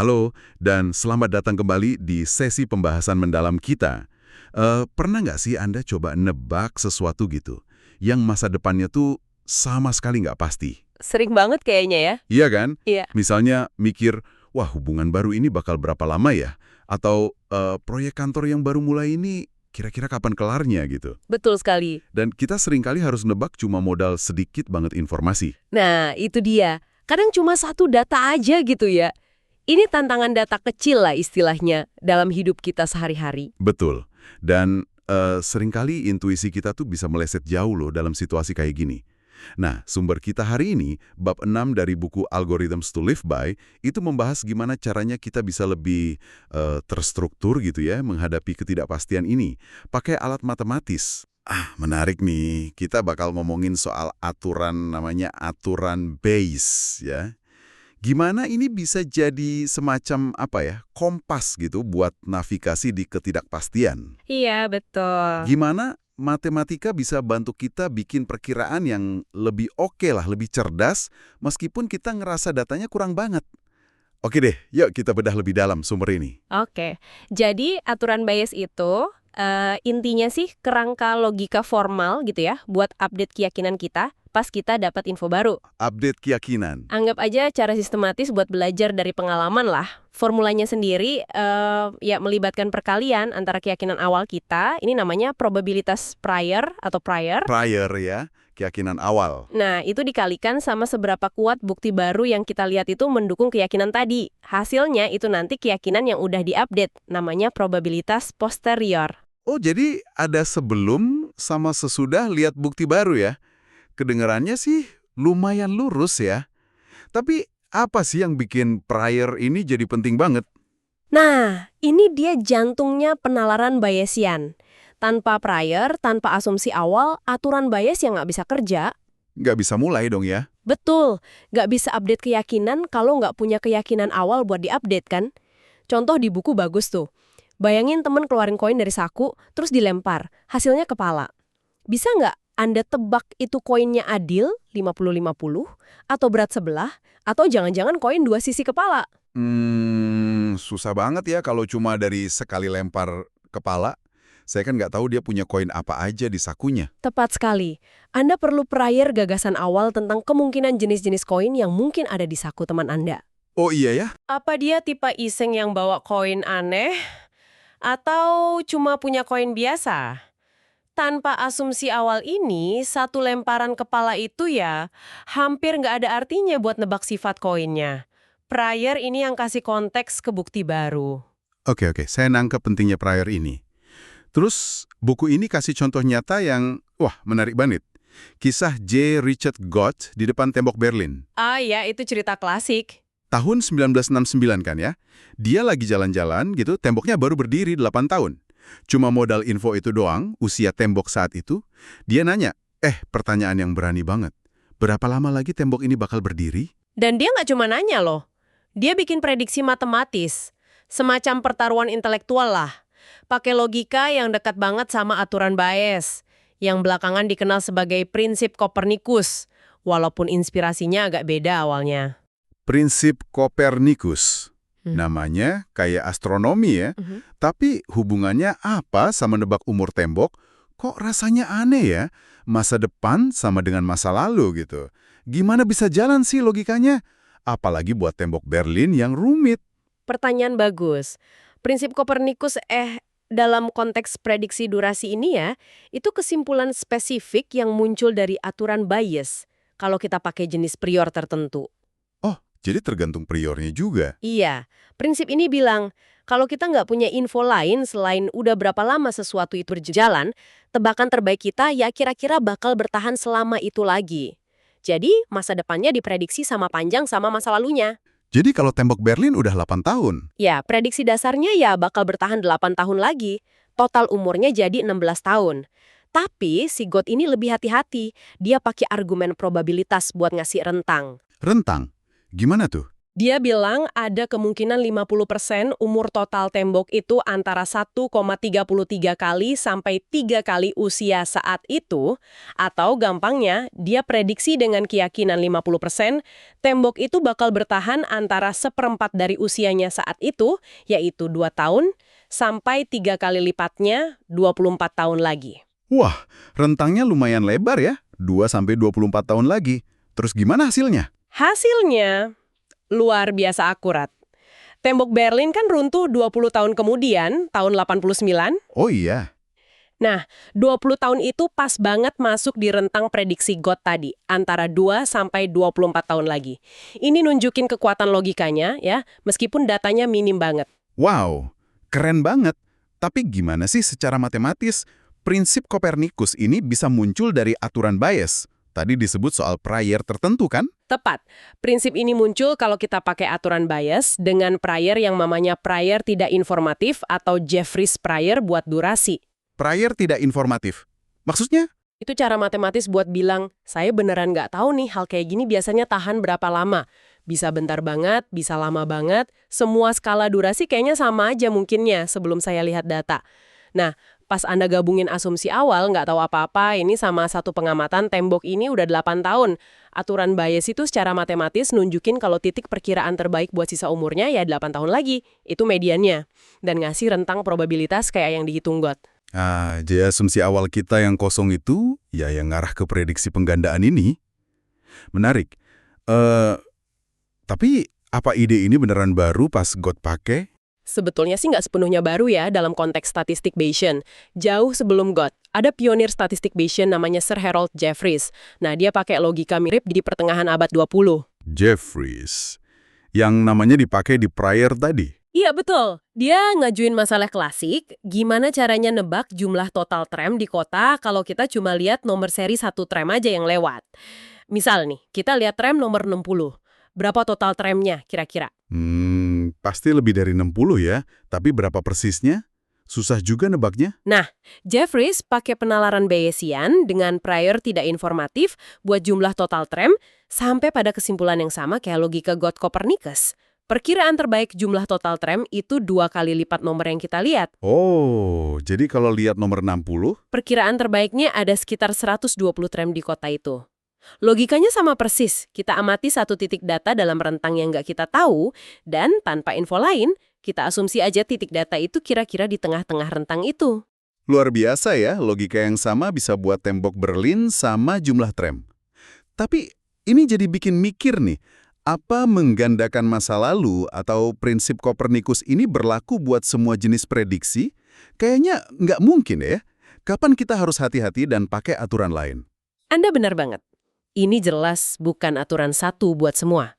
Halo, dan selamat datang kembali di sesi pembahasan mendalam kita. Pernah nggak sih Anda coba nebak sesuatu gitu, yang masa depannya tuh sama sekali nggak pasti? Sering banget kayaknya ya. Iya kan? Iya, Misalnya mikir, wah hubungan baru ini bakal berapa lama ya? Atau proyek kantor yang baru mulai ini kira-kira kapan kelarnya gitu. betul sekali. Dan kita seringkali harus nebak cuma modal sedikit banget informasi. Nah, itu dia. Kadang cuma satu data aja gitu ya. Ini tantangan data kecil lah istilahnya dalam hidup kita sehari-hari. Betul. Dan seringkali intuisi kita tuh bisa meleset jauh loh dalam situasi kayak gini. Nah, sumber kita hari ini, bab 6 dari buku Algorithms to Live By, itu membahas gimana caranya kita bisa lebih terstruktur gitu ya, menghadapi ketidakpastian ini. Pakai alat matematis. Menarik nih. Kita bakal ngomongin soal aturan namanya aturan Bayes ya. Gimana ini bisa jadi semacam apa ya, kompas gitu buat navigasi di ketidakpastian. Iya, betul. Gimana matematika bisa bantu kita bikin perkiraan yang lebih oke lah, lebih cerdas, meskipun kita ngerasa datanya kurang banget. Oke deh, yuk kita bedah lebih dalam sumber ini. Oke, jadi aturan Bayes itu intinya sih kerangka logika formal gitu ya buat update keyakinan kita pas kita dapat info baru. Update keyakinan. Anggap aja cara sistematis buat belajar dari pengalaman lah. Formulanya sendiri ya melibatkan perkalian antara keyakinan awal kita, ini namanya probabilitas prior atau prior. Prior ya, keyakinan awal. Nah, itu dikalikan sama seberapa kuat bukti baru yang kita lihat itu mendukung keyakinan tadi. Hasilnya itu nanti keyakinan yang udah diupdate, namanya probabilitas posterior. Oh, jadi ada sebelum sama sesudah lihat bukti baru ya? Kedengarannya sih lumayan lurus ya. Tapi apa sih yang bikin prior ini jadi penting banget? Nah, ini dia jantungnya penalaran Bayesian. Tanpa prior, tanpa asumsi awal, aturan Bayes yang nggak bisa kerja. Nggak bisa mulai dong ya? Betul, nggak bisa update keyakinan kalau nggak punya keyakinan awal buat diupdate kan? Contoh di buku bagus tuh. Bayangin temen keluarin koin dari saku, terus dilempar. Hasilnya kepala. Bisa nggak Anda tebak itu koinnya adil, 50-50, atau berat sebelah, atau jangan-jangan koin dua sisi kepala? Susah banget ya kalau cuma dari sekali lempar kepala. Saya kan nggak tahu dia punya koin apa aja di sakunya. Tepat sekali. Anda perlu prior gagasan awal tentang kemungkinan jenis-jenis koin yang mungkin ada di saku teman Anda. Oh iya ya? Apa dia tipe iseng yang bawa koin aneh? Atau cuma punya koin biasa? Tanpa asumsi awal ini, satu lemparan kepala itu ya hampir nggak ada artinya buat nebak sifat koinnya. Prior ini yang kasih konteks ke bukti baru. Oke, saya nangkep pentingnya prior ini. Terus, buku ini kasih contoh nyata yang, wah, menarik banget. Kisah J. Richard Gott di depan tembok Berlin. Ah ya, itu cerita klasik. Tahun 1969 kan ya. Dia lagi jalan-jalan gitu, temboknya baru berdiri 8 tahun. Cuma modal info itu doang, usia tembok saat itu. Dia nanya, pertanyaan yang berani banget. Berapa lama lagi tembok ini bakal berdiri? Dan dia nggak cuma nanya loh. Dia bikin prediksi matematis. Semacam pertaruhan intelektual lah. Pakai logika yang dekat banget sama aturan Bayes, yang belakangan dikenal sebagai prinsip Kopernikus, walaupun inspirasinya agak beda awalnya. Prinsip Kopernikus. Hmm. Namanya kayak astronomi ya, tapi hubungannya apa sama nebak umur tembok? Kok rasanya aneh ya? Masa depan sama dengan masa lalu gitu. Gimana bisa jalan sih logikanya? Apalagi buat tembok Berlin yang rumit. Pertanyaan bagus. Prinsip Kopernikus dalam konteks prediksi durasi ini ya, itu kesimpulan spesifik yang muncul dari aturan Bayes kalau kita pakai jenis prior tertentu. Oh, jadi tergantung priornya juga. Iya, prinsip ini bilang, kalau kita nggak punya info lain selain udah berapa lama sesuatu itu berjalan, tebakan terbaik kita ya kira-kira bakal bertahan selama itu lagi. Jadi, masa depannya diprediksi sama panjang sama masa lalunya. Jadi kalau tembok Berlin udah 8 tahun. Ya, prediksi dasarnya ya bakal bertahan 8 tahun lagi. Total umurnya jadi 16 tahun. Tapi, si God ini lebih hati-hati. Dia pakai argumen probabilitas buat ngasih rentang. Rentang. Gimana tuh? Dia bilang ada kemungkinan 50% umur total tembok itu antara 1,33 kali sampai 3 kali usia saat itu, atau gampangnya, dia prediksi dengan keyakinan 50%, tembok itu bakal bertahan antara seperempat dari usianya saat itu, yaitu 2 tahun, sampai 3 kali lipatnya, 24 tahun lagi. Wah, rentangnya lumayan lebar ya, 2 sampai 24 tahun lagi. Terus gimana hasilnya? Hasilnya luar biasa akurat. Tembok Berlin kan runtuh 20 tahun kemudian, tahun 89. Oh iya, Nah, 20 tahun itu pas banget masuk di rentang prediksi God tadi, antara 2 sampai 24 tahun lagi. Ini nunjukin kekuatan logikanya ya, meskipun datanya minim banget. wow, keren banget. Tapi gimana sih secara matematis, prinsip Kopernikus ini bisa muncul dari aturan Bayes? Tadi disebut soal prior tertentu kan? Tepat. Prinsip ini muncul kalau kita pakai aturan Bayes dengan prior yang namanya prior tidak informatif atau Jeffreys prior buat durasi. Prior tidak informatif. Maksudnya? Itu cara matematis buat bilang, saya beneran nggak tahu nih hal kayak gini biasanya tahan berapa lama. Bisa bentar banget, bisa lama banget, semua skala durasi kayaknya sama aja mungkinnya sebelum saya lihat data. Nah, pas Anda gabungin asumsi awal, nggak tahu apa-apa, ini sama satu pengamatan tembok ini udah 8 tahun. Aturan Bayes itu secara matematis nunjukin kalau titik perkiraan terbaik buat sisa umurnya ya 8 tahun lagi. Itu mediannya. Dan ngasih rentang probabilitas kayak yang dihitung God. Jadi asumsi awal kita yang kosong itu, ya yang ngarah ke prediksi penggandaan ini. Menarik. Tapi apa ide ini beneran baru pas God pakai? Sebetulnya sih nggak sepenuhnya baru ya dalam konteks statistik Bayesian. Jauh sebelum God, ada pionir statistik Bayesian namanya Sir Harold Jeffreys. Nah, dia pakai logika mirip di pertengahan abad 20. Jeffreys. Yang namanya dipakai di prior tadi. Iya, betul. Dia ngajuin masalah klasik, gimana caranya nebak jumlah total tram di kota kalau kita cuma lihat nomor seri satu tram aja yang lewat. Misal nih, kita lihat tram nomor 60. Berapa total tramnya kira-kira? Pasti lebih dari 60 ya. Tapi berapa persisnya? Susah juga nebaknya. Nah, Jeffreys pakai penalaran Bayesian dengan prior tidak informatif buat jumlah total tram sampai pada kesimpulan yang sama kayak logika God Copernicus. Perkiraan terbaik jumlah total tram itu 2 kali lipat nomor yang kita lihat. Oh, jadi kalau lihat nomor 60, Perkiraan terbaiknya ada sekitar 120 tram di kota itu. Logikanya sama persis, kita amati satu titik data dalam rentang yang nggak kita tahu, dan tanpa info lain, kita asumsi aja titik data itu kira-kira di tengah-tengah rentang itu. luar biasa ya, logika yang sama bisa buat tembok Berlin sama jumlah tram. Tapi ini jadi bikin mikir nih, apa menggandakan masa lalu atau prinsip Kopernikus ini berlaku buat semua jenis prediksi? Kayaknya nggak mungkin ya. Kapan kita harus hati-hati dan pakai aturan lain? Anda benar banget. Ini jelas bukan aturan satu buat semua.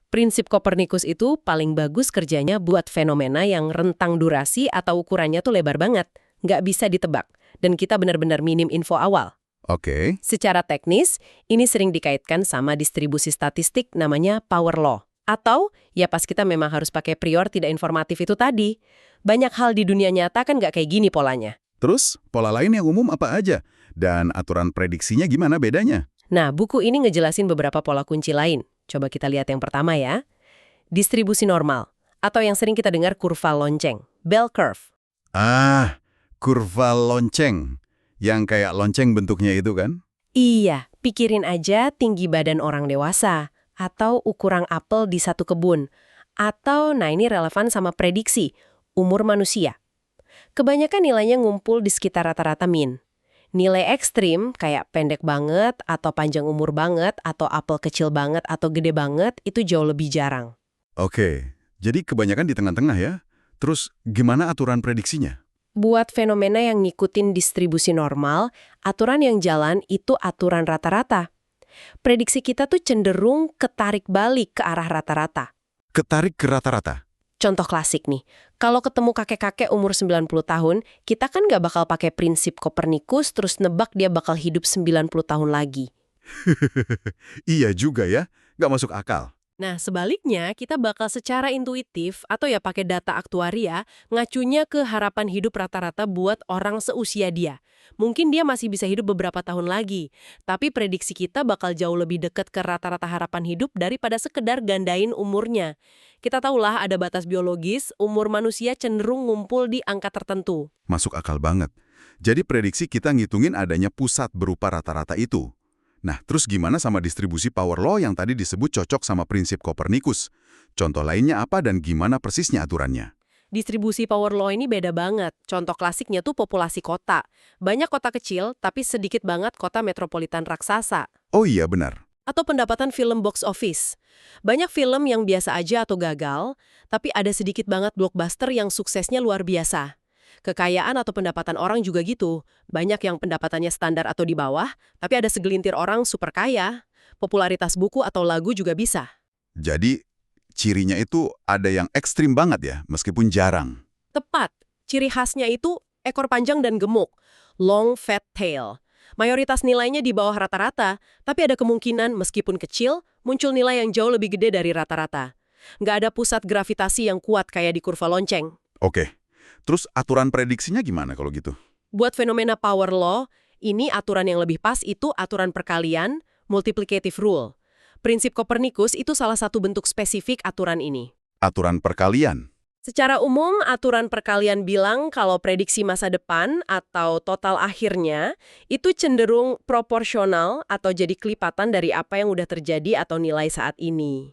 Prinsip Kopernikus itu paling bagus kerjanya buat fenomena yang rentang durasi atau ukurannya tuh lebar banget. Nggak bisa ditebak. Dan kita benar-benar minim info awal. Oke. Secara teknis, ini sering dikaitkan sama distribusi statistik namanya power law. Atau, ya pas kita memang harus pakai prior tidak informatif itu tadi. Banyak hal di dunia nyata kan nggak kayak gini polanya. Terus, pola lain yang umum apa aja? Dan aturan prediksinya gimana bedanya? Nah, buku ini ngejelasin beberapa pola kunci lain. Coba kita lihat yang pertama ya. Distribusi normal, atau yang sering kita dengar kurva lonceng, bell curve. Kurva lonceng. Yang kayak lonceng bentuknya itu kan? Iya, pikirin aja tinggi badan orang dewasa, atau ukuran apel di satu kebun. Atau, nah ini relevan sama prediksi, umur manusia. Kebanyakan nilainya ngumpul di sekitar rata-rata min. Nilai ekstrim, kayak pendek banget, atau panjang umur banget, atau apel kecil banget, atau gede banget, itu jauh lebih jarang. Oke, jadi kebanyakan di tengah-tengah ya. Terus, gimana aturan prediksinya? Buat fenomena yang ngikutin distribusi normal, aturan yang jalan itu aturan rata-rata. Prediksi kita tuh cenderung ketarik balik ke arah rata-rata. Ketarik ke rata-rata. Contoh klasik nih, kalau ketemu kakek-kakek umur 90 tahun, kita kan nggak bakal pakai prinsip Kopernikus terus nebak dia bakal hidup 90 tahun lagi. Iya juga ya, nggak masuk akal. Nah, sebaliknya, kita bakal secara intuitif atau ya pakai data aktuaria ngacunya ke harapan hidup rata-rata buat orang seusia dia. Mungkin dia masih bisa hidup beberapa tahun lagi, tapi prediksi kita bakal jauh lebih dekat ke rata-rata harapan hidup daripada sekedar gandain umurnya. Kita tahulah ada batas biologis, umur manusia cenderung ngumpul di angka tertentu. Masuk akal banget. Jadi prediksi kita ngitungin adanya pusat berupa rata-rata itu. Nah, terus gimana sama distribusi power law yang tadi disebut cocok sama prinsip Kopernikus? Contoh lainnya apa dan gimana persisnya aturannya? Distribusi power law ini beda banget. Contoh klasiknya tuh populasi kota. Banyak kota kecil, tapi sedikit banget kota metropolitan raksasa. Oh iya, benar. Atau pendapatan film box office. Banyak film yang biasa aja atau gagal, tapi ada sedikit banget blockbuster yang suksesnya luar biasa. Kekayaan atau pendapatan orang juga gitu. Banyak yang pendapatannya standar atau di bawah, tapi ada segelintir orang super kaya. Popularitas buku atau lagu juga bisa. Jadi, cirinya itu ada yang ekstrim banget ya, meskipun jarang. Tepat. Ciri khasnya itu ekor panjang dan gemuk. Long fat tail. Mayoritas nilainya di bawah rata-rata, tapi ada kemungkinan meskipun kecil, muncul nilai yang jauh lebih gede dari rata-rata. Nggak ada pusat gravitasi yang kuat kayak di kurva lonceng. Oke. Terus aturan prediksinya gimana kalau gitu? Buat fenomena power law, ini aturan yang lebih pas itu aturan perkalian, multiplicative rule. Prinsip Kopernikus itu salah satu bentuk spesifik aturan ini. Aturan perkalian. Secara umum, aturan perkalian bilang kalau prediksi masa depan atau total akhirnya itu cenderung proporsional atau jadi kelipatan dari apa yang udah terjadi atau nilai saat ini.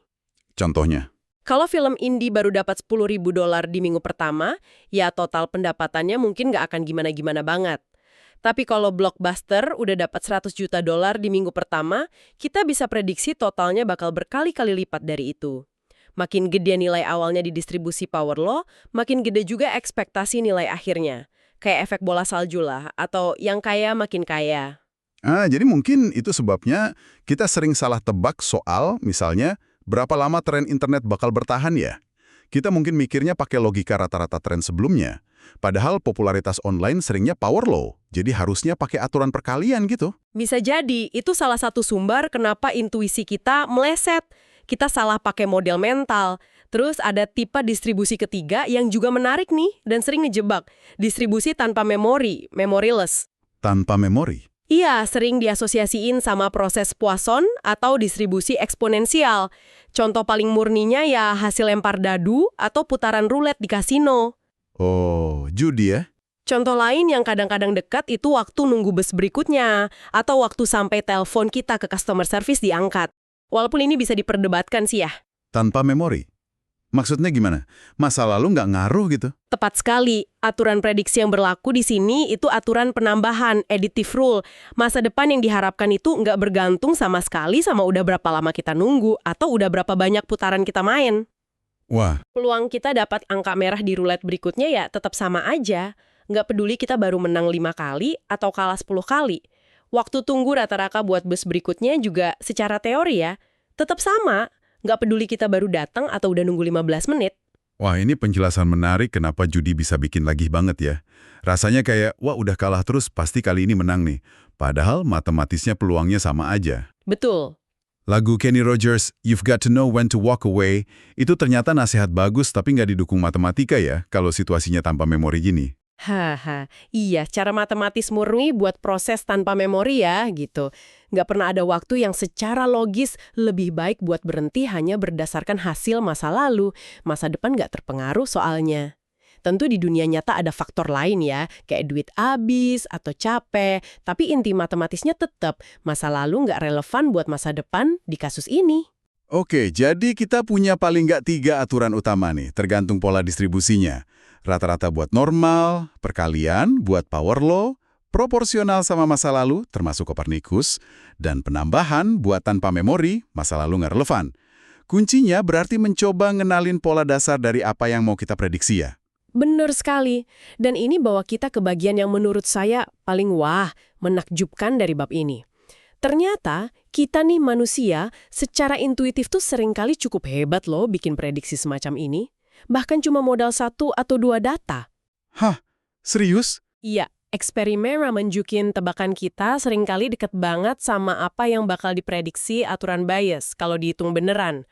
Contohnya? Kalau film indie baru dapat $10.000 di minggu pertama, ya total pendapatannya mungkin nggak akan gimana-gimana banget. Tapi kalau blockbuster udah dapat $100 juta di minggu pertama, kita bisa prediksi totalnya bakal berkali-kali lipat dari itu. Makin gede nilai awalnya di distribusi power law, makin gede juga ekspektasi nilai akhirnya. Kayak efek bola salju lah, atau yang kaya makin kaya. Jadi mungkin itu sebabnya kita sering salah tebak soal, misalnya, berapa lama tren internet bakal bertahan ya? Kita mungkin mikirnya pakai logika rata-rata tren sebelumnya. Padahal popularitas online seringnya power law, jadi harusnya pakai aturan perkalian gitu. Bisa jadi, itu salah satu sumber kenapa intuisi kita meleset. Kita salah pakai model mental. Terus ada tipe distribusi ketiga yang juga menarik nih dan sering ngejebak. Distribusi tanpa memori, memoryless. Tanpa memori? Iya, sering diasosiasiin sama proses Poisson atau distribusi eksponensial. Contoh paling murninya ya hasil lempar dadu atau putaran roulette di kasino. Oh, judi ya? Contoh lain yang kadang-kadang dekat itu waktu nunggu bus berikutnya atau waktu sampai telepon kita ke customer service diangkat. Walaupun ini bisa diperdebatkan sih ya. Tanpa memori? Maksudnya gimana? Masa lalu nggak ngaruh gitu? Tepat sekali. Aturan prediksi yang berlaku di sini itu aturan penambahan, additive rule. Masa depan yang diharapkan itu nggak bergantung sama sekali sama udah berapa lama kita nunggu atau udah berapa banyak putaran kita main. Wah, Peluang kita dapat angka merah di roulette berikutnya ya tetap sama aja. Nggak peduli kita baru menang 5 kali atau kalah 10 kali. Waktu tunggu rata-rata buat bus berikutnya juga secara teori ya, tetap sama. Nggak peduli kita baru datang atau udah nunggu 15 menit. wah ini penjelasan menarik kenapa judi bisa bikin lagih banget ya. Rasanya kayak, wah udah kalah terus pasti kali ini menang nih. Padahal matematisnya peluangnya sama aja. Betul. Lagu Kenny Rogers, You've Got to Know When to Walk Away, itu ternyata nasihat bagus tapi nggak didukung matematika ya, kalau situasinya tanpa memori gini. Haha, iya cara matematis murni buat proses tanpa memori ya gitu. Nggak pernah ada waktu yang secara logis lebih baik buat berhenti hanya berdasarkan hasil masa lalu. Masa depan nggak terpengaruh soalnya. Tentu di dunia nyata ada faktor lain ya, kayak duit habis atau capek. Tapi inti matematisnya tetap, masa lalu nggak relevan buat masa depan di kasus ini. Oke, jadi kita punya paling nggak 3 aturan utama nih, tergantung pola distribusinya. Rata-rata buat normal, perkalian buat power law, proporsional sama masa lalu, termasuk Kopernikus, dan penambahan buat tanpa memori, masa lalu nggak relevan. Kuncinya berarti mencoba ngenalin pola dasar dari apa yang mau kita prediksi ya. Bener sekali. Dan ini bawa kita ke bagian yang menurut saya paling menakjubkan dari bab ini. Ternyata, kita nih manusia secara intuitif tuh seringkali cukup hebat loh bikin prediksi semacam ini. Bahkan cuma modal 1 atau 2 data. Hah? Serius? Iya, eksperimen menunjukin tebakan kita seringkali deket banget sama apa yang bakal diprediksi aturan bias kalau dihitung beneran.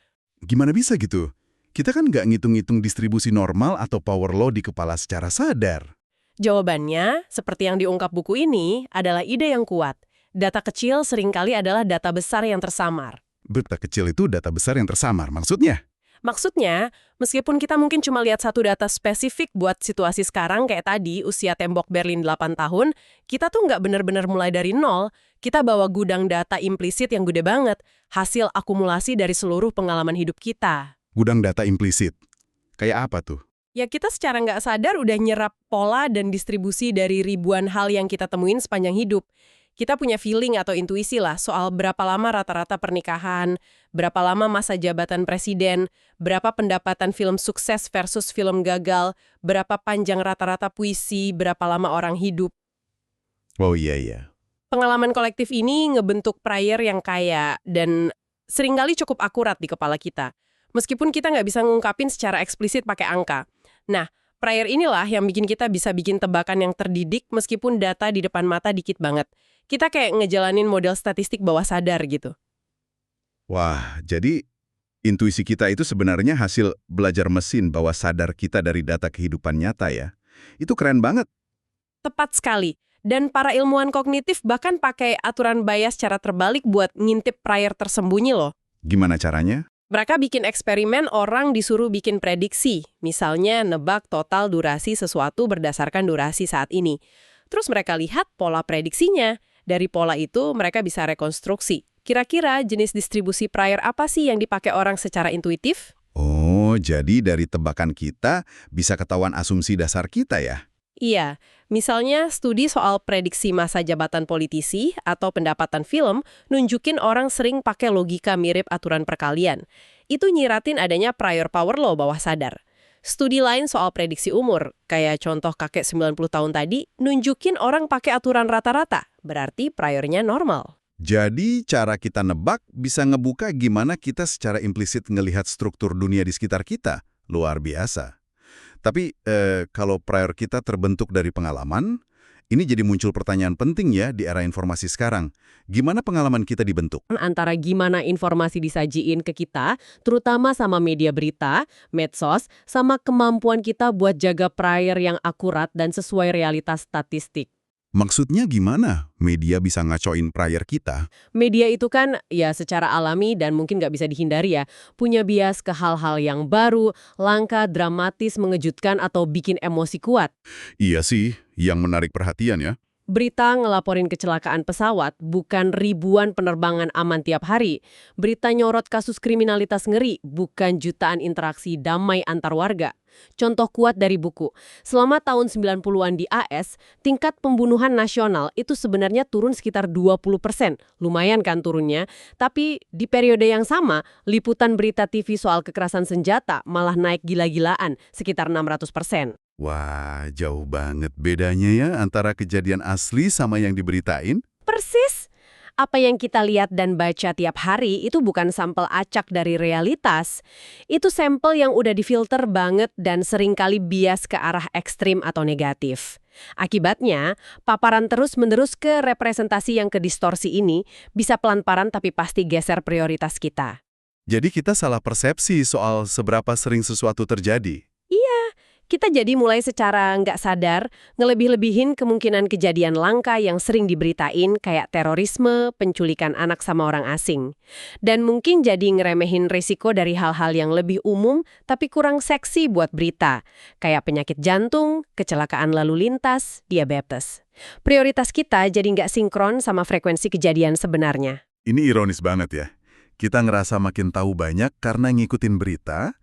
Gimana bisa gitu? Kita kan nggak ngitung-ngitung distribusi normal atau power law di kepala secara sadar. Jawabannya, seperti yang diungkap buku ini, adalah ide yang kuat. Data kecil seringkali adalah data besar yang tersamar. Data kecil itu data besar yang tersamar, maksudnya? Maksudnya, meskipun kita mungkin cuma lihat satu data spesifik buat situasi sekarang kayak tadi, usia tembok Berlin 8 tahun, kita tuh nggak benar-benar mulai dari nol. Kita bawa gudang data implisit yang gede banget, hasil akumulasi dari seluruh pengalaman hidup kita. Gudang data implisit. Kayak apa tuh? Ya kita secara nggak sadar udah nyerap pola dan distribusi dari ribuan hal yang kita temuin sepanjang hidup. Kita punya feeling atau intuisi lah soal berapa lama rata-rata pernikahan, berapa lama masa jabatan presiden, berapa pendapatan film sukses versus film gagal, berapa panjang rata-rata puisi, berapa lama orang hidup. Oh iya iya. Pengalaman kolektif ini ngebentuk prior yang kaya dan seringkali cukup akurat di kepala kita. Meskipun kita nggak bisa ngungkapin secara eksplisit pakai angka. Nah, prior inilah yang bikin kita bisa bikin tebakan yang terdidik meskipun data di depan mata dikit banget. Kita kayak ngejalanin model statistik bawah sadar gitu. Wah, jadi intuisi kita itu sebenarnya hasil belajar mesin bawah sadar kita dari data kehidupan nyata ya. Itu keren banget. Tepat sekali. Dan para ilmuwan kognitif bahkan pakai aturan bias secara terbalik buat ngintip prior tersembunyi loh. Gimana caranya? Mereka bikin eksperimen orang disuruh bikin prediksi. Misalnya nebak total durasi sesuatu berdasarkan durasi saat ini. Terus mereka lihat pola prediksinya. Dari pola itu mereka bisa rekonstruksi. Kira-kira jenis distribusi prior apa sih yang dipakai orang secara intuitif? Oh, jadi dari tebakan kita bisa ketahuan asumsi dasar kita ya? Iya, misalnya studi soal prediksi masa jabatan politisi atau pendapatan film nunjukin orang sering pakai logika mirip aturan perkalian. Itu nyiratin adanya prior power law bawah sadar. Studi lain soal prediksi umur, kayak contoh kakek 90 tahun tadi, nunjukin orang pakai aturan rata-rata, berarti priornya normal. Jadi cara kita nebak bisa ngebuka gimana kita secara implisit ngelihat struktur dunia di sekitar kita. Luar biasa. Tapi kalau prior kita terbentuk dari pengalaman, ini jadi muncul pertanyaan penting ya di era informasi sekarang. Gimana pengalaman kita dibentuk? Antara gimana informasi disajiin ke kita, terutama sama media berita, medsos, sama kemampuan kita buat jaga prior yang akurat dan sesuai realitas statistik. Maksudnya gimana media bisa ngacoin prior kita? Media itu kan ya secara alami dan mungkin nggak bisa dihindari ya, punya bias ke hal-hal yang baru, langka, dramatis, mengejutkan, atau bikin emosi kuat. Iya sih, yang menarik perhatian ya. Berita ngelaporin kecelakaan pesawat, bukan ribuan penerbangan aman tiap hari. Berita nyorot kasus kriminalitas ngeri, bukan jutaan interaksi damai antar warga. Contoh kuat dari buku, selama tahun 90-an di AS, tingkat pembunuhan nasional itu sebenarnya turun sekitar 20%. Lumayan kan turunnya? Tapi di periode yang sama, liputan berita TV soal kekerasan senjata malah naik gila-gilaan, sekitar 600%. Wah, jauh banget bedanya ya antara kejadian asli sama yang diberitain. Persis. Apa yang kita lihat dan baca tiap hari itu bukan sampel acak dari realitas. Itu sampel yang udah difilter banget dan seringkali bias ke arah ekstrim atau negatif. Akibatnya, paparan terus-menerus ke representasi yang kedistorsi ini bisa pelan-pelan tapi pasti geser prioritas kita. Jadi kita salah persepsi soal seberapa sering sesuatu terjadi. Kita jadi mulai secara nggak sadar ngelebih-lebihin kemungkinan kejadian langka yang sering diberitain kayak terorisme, penculikan anak sama orang asing. Dan mungkin jadi ngeremehin risiko dari hal-hal yang lebih umum tapi kurang seksi buat berita. Kayak penyakit jantung, kecelakaan lalu lintas, diabetes. Prioritas kita jadi nggak sinkron sama frekuensi kejadian sebenarnya. Ini ironis banget ya. Kita ngerasa makin tahu banyak karena ngikutin berita,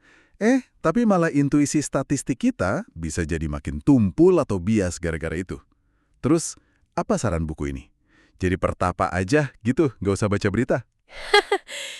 tapi malah intuisi statistik kita bisa jadi makin tumpul atau bias gara-gara itu. Terus, apa saran buku ini? Jadi pertapa aja gitu, nggak usah baca berita?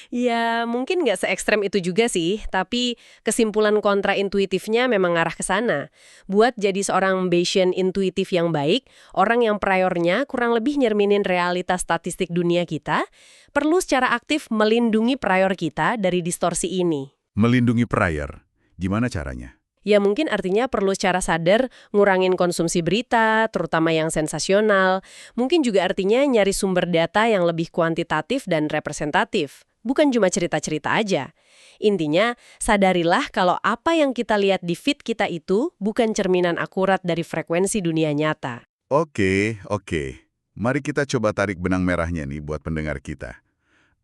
Ya, mungkin nggak se-ekstrem itu juga sih, tapi kesimpulan kontraintuitifnya memang ngarah ke sana. Buat jadi seorang Bayesian intuitif yang baik, orang yang priornya kurang lebih nyerminin realitas statistik dunia kita, perlu secara aktif melindungi prior kita dari distorsi ini. Melindungi prior. Gimana caranya? Ya mungkin artinya perlu secara sadar ngurangin konsumsi berita, terutama yang sensasional. Mungkin juga artinya nyari sumber data yang lebih kuantitatif dan representatif. Bukan cuma cerita-cerita aja. Intinya, sadarilah kalau apa yang kita lihat di feed kita itu bukan cerminan akurat dari frekuensi dunia nyata. Oke, oke. Mari kita coba tarik benang merahnya nih buat pendengar kita.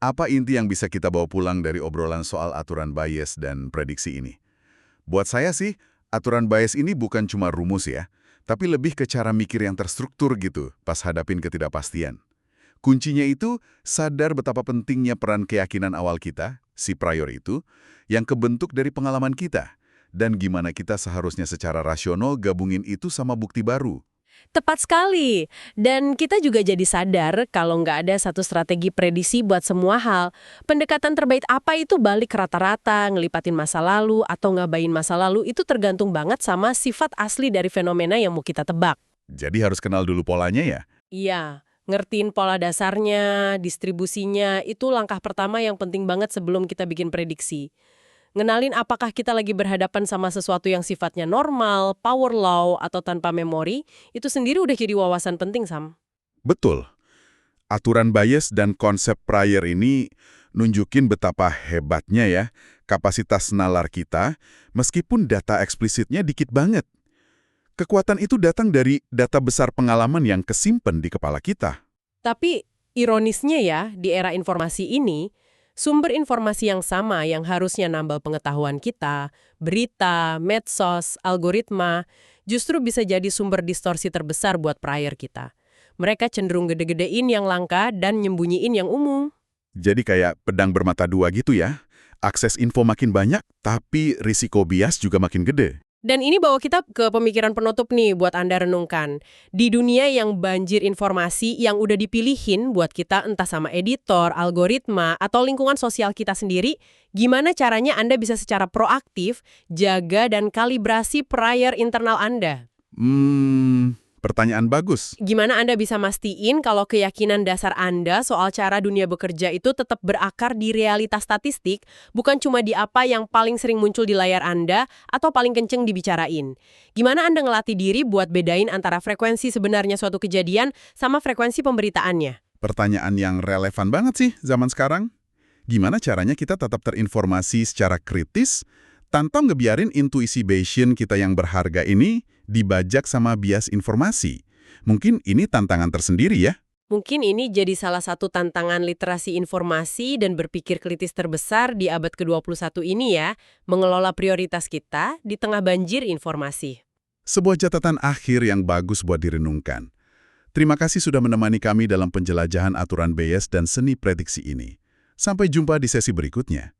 Apa inti yang bisa kita bawa pulang dari obrolan soal aturan bias dan prediksi ini? Buat saya sih, aturan bias ini bukan cuma rumus ya, tapi lebih ke cara mikir yang terstruktur gitu pas hadapin ketidakpastian. Kuncinya itu sadar betapa pentingnya peran keyakinan awal kita, si prior itu, yang kebentuk dari pengalaman kita, dan gimana kita seharusnya secara rasional gabungin itu sama bukti baru. Tepat sekali. Dan kita juga jadi sadar kalau nggak ada satu strategi prediksi buat semua hal. Pendekatan terbaik apa itu balik rata-rata, ngelipatin masa lalu, atau ngabain masa lalu itu tergantung banget sama sifat asli dari fenomena yang mau kita tebak. Jadi harus kenal dulu polanya ya? Iya, ngertiin pola dasarnya, distribusinya, itu langkah pertama yang penting banget sebelum kita bikin prediksi. Ngenalin apakah kita lagi berhadapan sama sesuatu yang sifatnya normal, power law, atau tanpa memori, itu sendiri udah jadi wawasan penting, Sam. Betul. Aturan bias dan konsep prior ini nunjukin betapa hebatnya ya kapasitas nalar kita, meskipun data eksplisitnya dikit banget. Kekuatan itu datang dari data besar pengalaman yang kesimpan di kepala kita. Tapi, ironisnya ya, di era informasi ini, sumber informasi yang sama yang harusnya nambah pengetahuan kita, berita, medsos, algoritma, justru bisa jadi sumber distorsi terbesar buat prior kita. Mereka cenderung gede-gedein yang langka dan nyembunyiin yang umum. Jadi kayak pedang bermata dua gitu ya. Akses info makin banyak, tapi risiko bias juga makin gede. Dan ini bawa kita ke pemikiran penutup nih buat Anda renungkan. Di dunia yang banjir informasi yang udah dipilihin buat kita entah sama editor, algoritma, atau lingkungan sosial kita sendiri, gimana caranya Anda bisa secara proaktif jaga dan kalibrasi prior internal Anda? Pertanyaan bagus. Gimana Anda bisa mastiin kalau keyakinan dasar Anda soal cara dunia bekerja itu tetap berakar di realitas statistik, bukan cuma di apa yang paling sering muncul di layar Anda atau paling kenceng dibicarain? Gimana Anda ngelatih diri buat bedain antara frekuensi sebenarnya suatu kejadian sama frekuensi pemberitaannya? Pertanyaan yang relevan banget sih zaman sekarang. Gimana caranya kita tetap terinformasi secara kritis tanpa ngebiarin intuisi Bayesian kita yang berharga ini dibajak sama bias informasi? Mungkin ini tantangan tersendiri ya? Mungkin ini jadi salah satu tantangan literasi informasi dan berpikir kritis terbesar di abad ke-21 ini ya, mengelola prioritas kita di tengah banjir informasi. Sebuah catatan akhir yang bagus buat direnungkan. Terima kasih sudah menemani kami dalam penjelajahan aturan bias dan seni prediksi ini. Sampai jumpa di sesi berikutnya.